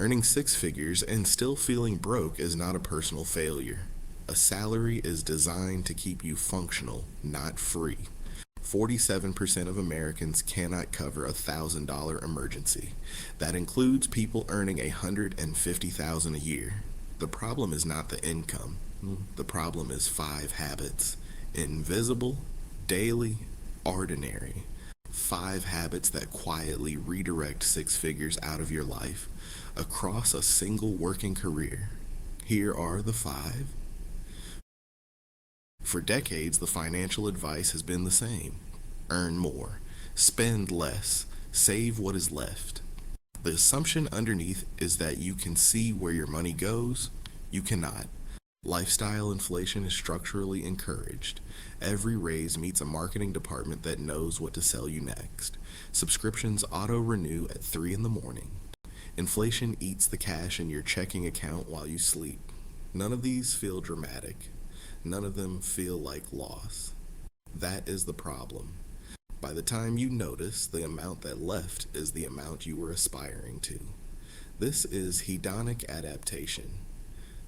Earning six figures and still feeling broke is not a personal failure. A salary is designed to keep you functional, not free. 47% of Americans cannot cover a $1,000 emergency. That includes people earning $150,000 a year. The problem is not the income. The problem is five habits. Invisible, daily, ordinary. Five habits that quietly redirect six figures out of your life across a single working career. Here are the five. For decades, the financial advice has been the same. Earn more, spend less, save what is left. The assumption underneath is that you can see where your money goes. You cannot. Lifestyle inflation is structurally encouraged. Every raise meets a marketing department that knows what to sell you next. Subscriptions auto-renew at 3 in the morning. Inflation eats the cash in your checking account while you sleep. None of these feel dramatic. None of them feel like loss. That is the problem. By the time you notice, the amount that left is the amount you were aspiring to. This is hedonic adaptation.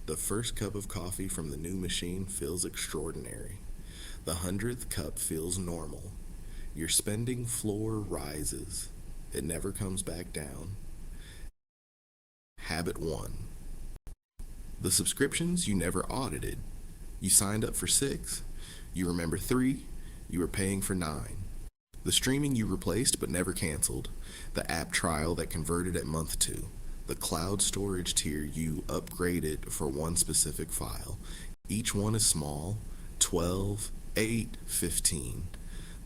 The first cup of coffee from the new machine feels extraordinary. The 100th cup feels normal. Your spending floor rises. It never comes back down. Habit 1. The subscriptions you never audited. You signed up for 6. You remember 3. You were paying for 9. The streaming you replaced but never canceled. The app trial that converted at month 2. The cloud storage tier you upgraded for one specific file. Each one is small, 12, 8, 15.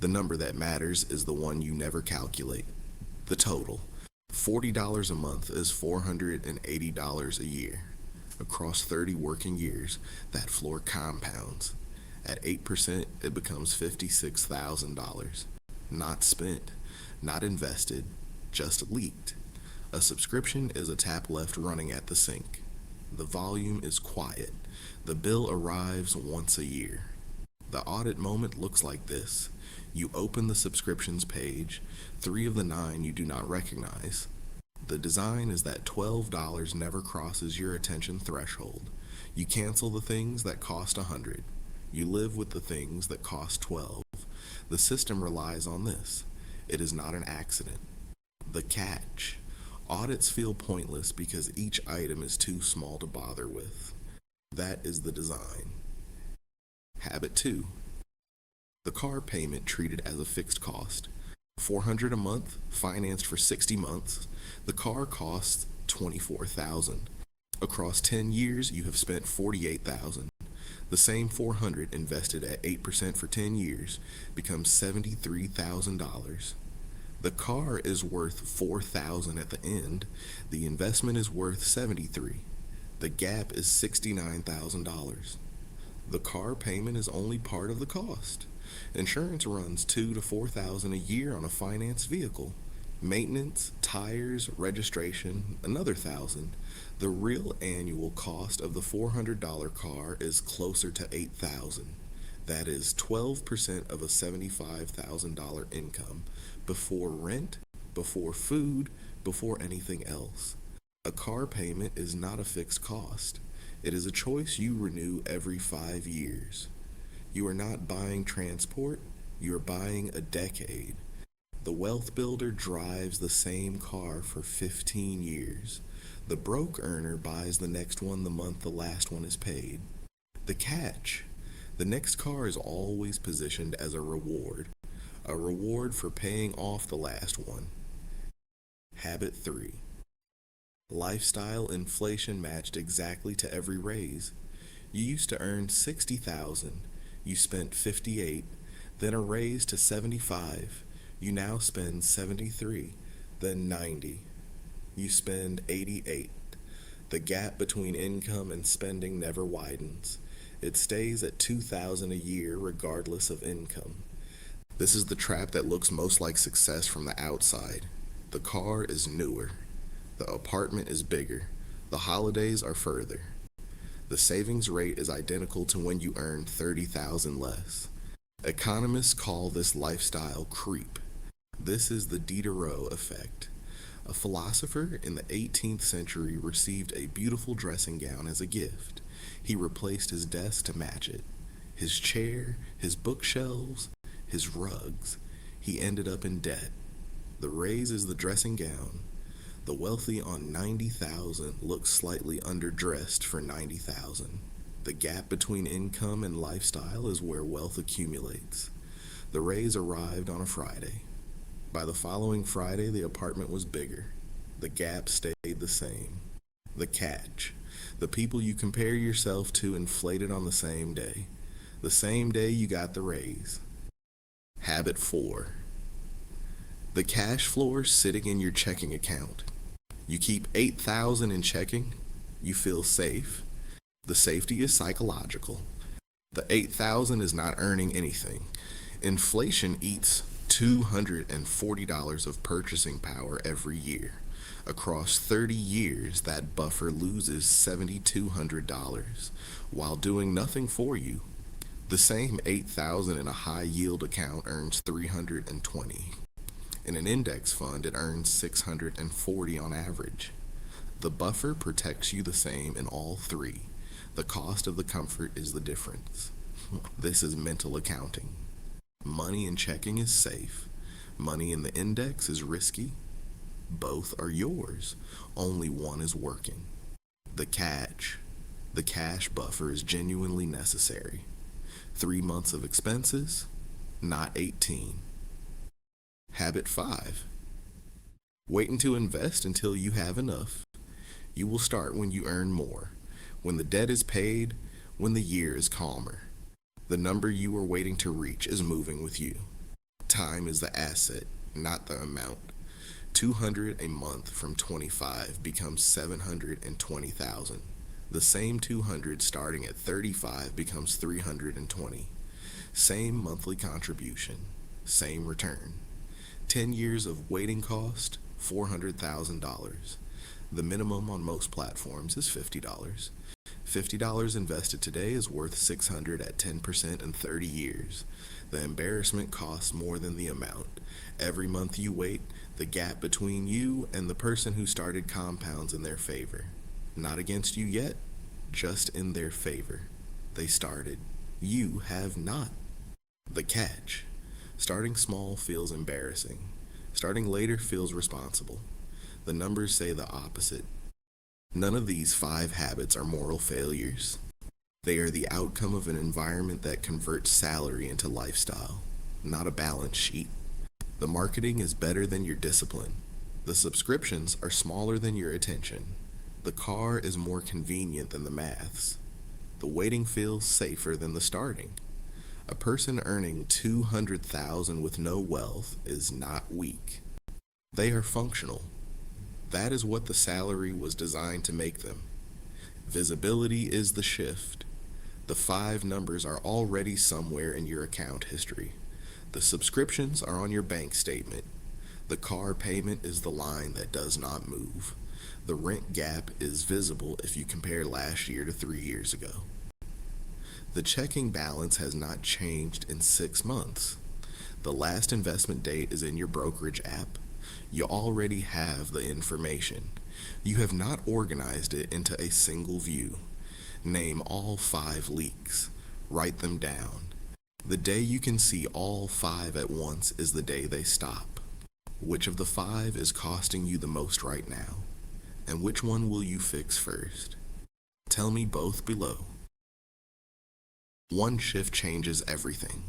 The number that matters is the one you never calculate. The total. $40 a month is $480 a year. Across 30 working years, that floor compounds. At 8%, it becomes $56,000. Not spent, not invested, just leaked. A subscription is a tap left running at the sink. The volume is quiet. The bill arrives once a year. The audit moment looks like this. You open the subscriptions page, 3 of the 9 you do not recognize. The design is that $12 never crosses your attention threshold. You cancel the things that cost $100. You live with the things that cost $12. The system relies on this. It is not an accident. The catch. Audits feel pointless because each item is too small to bother with. That is the design. Habit 2. The car payment treated as a fixed cost. $400 a month, financed for 60 months. The car costs $24,000. Across 10 years, you have spent $48,000. The same $400 invested at 8% for 10 years becomes $73,000. The car is worth $4,000 at the end. The investment is worth $73,000. The gap is $69,000. The car payment is only part of the cost. Insurance runs $2,000 to $4,000 a year on a financed vehicle. Maintenance, tires, registration, another $1,000. The real annual cost of the $400 car is closer to $8,000. That is 12% of a $75,000 income, before rent, before food, before anything else. A car payment is not a fixed cost. It is a choice you renew every 5 years. You are not buying transport, you are buying a decade. The wealth builder drives the same car for 15 years. The broke earner buys the next one the month the last one is paid. The catch. The next car is always positioned as a reward for paying off the last one. Habit 3. Lifestyle inflation matched exactly to every raise. You used to earn $60,000. You spent $58,000, then a raise to $75,000. You now spend $73,000, then $90,000. You spend $88,000. The gap between income and spending never widens. It stays at $2,000 a year regardless of income. This is the trap that looks most like success from the outside. The car is newer. The apartment is bigger. The holidays are further. The savings rate is identical to when you earned $30,000 less. Economists call this lifestyle creep. This is the Diderot effect. A philosopher in the 18th century received a beautiful dressing gown as a gift. He replaced his desk to match it. His chair, his bookshelves, his rugs. He ended up in debt. The raise is the dressing gown. The wealthy on 90,000 look slightly underdressed for 90,000. The gap between income and lifestyle is where wealth accumulates. The raise arrived on a Friday. By the following Friday, the apartment was bigger. The gap stayed the same. The catch. The people you compare yourself to inflated on the same day. The same day you got the raise. Habit 4. The cash floor sitting in your checking account. You keep 8,000 in checking. You feel safe. The safety is psychological. The 8,000 is not earning anything. Inflation eats $240 of purchasing power every year. Across 30 years, that buffer loses $7,200 while doing nothing for you. The same 8,000 in a high yield account earns 320. In an index fund, it earns 640 on average. The buffer protects you the same in all three. The cost of the comfort is the difference. This is mental accounting. Money in checking is safe. Money in the index is risky. Both are yours. Only one is working. The catch. The cash buffer is genuinely necessary. 3 months of expenses, not 18. Habit 5. Waiting to invest until you have enough. You will start when you earn more, when the debt is paid, when the year is calmer. The number you are waiting to reach is moving with you. Time is the asset, not the amount. 200 a month from 25 becomes 720,000. The same 200 starting at 35 becomes 320. Same monthly contribution, same return. 10 years of waiting cost, $400,000. The minimum on most platforms is $50. $50 invested today is worth $600 at 10% in 30 years. The embarrassment costs more than the amount. Every month you wait, the gap between you and the person who started compounds in their favor. Not against you yet, just in their favor. They started. You have not. The catch. Starting small feels embarrassing. Starting later feels responsible. The numbers say the opposite. None of these 5 habits are moral failures. They are the outcome of an environment that converts salary into lifestyle, not a balance sheet. The marketing is better than your discipline. The subscriptions are smaller than your attention. The car is more convenient than the maths. The waiting feels safer than the starting. A person earning 200,000 with no wealth is not weak. They are functional. That is what the salary was designed to make them. Visibility is the shift. The 5 numbers are already somewhere in your account history. The subscriptions are on your bank statement. The car payment is the line that does not move. The rent gap is visible if you compare last year to 3 years ago. The checking balance has not changed in 6 months. The last investment date is in your brokerage app. You already have the information. You have not organized it into a single view. Name all 5 leaks. Write them down. The day you can see all 5 at once is the day they stop. Which of the 5 is costing you the most right now? And which one will you fix first? Tell me both below. One shift changes everything.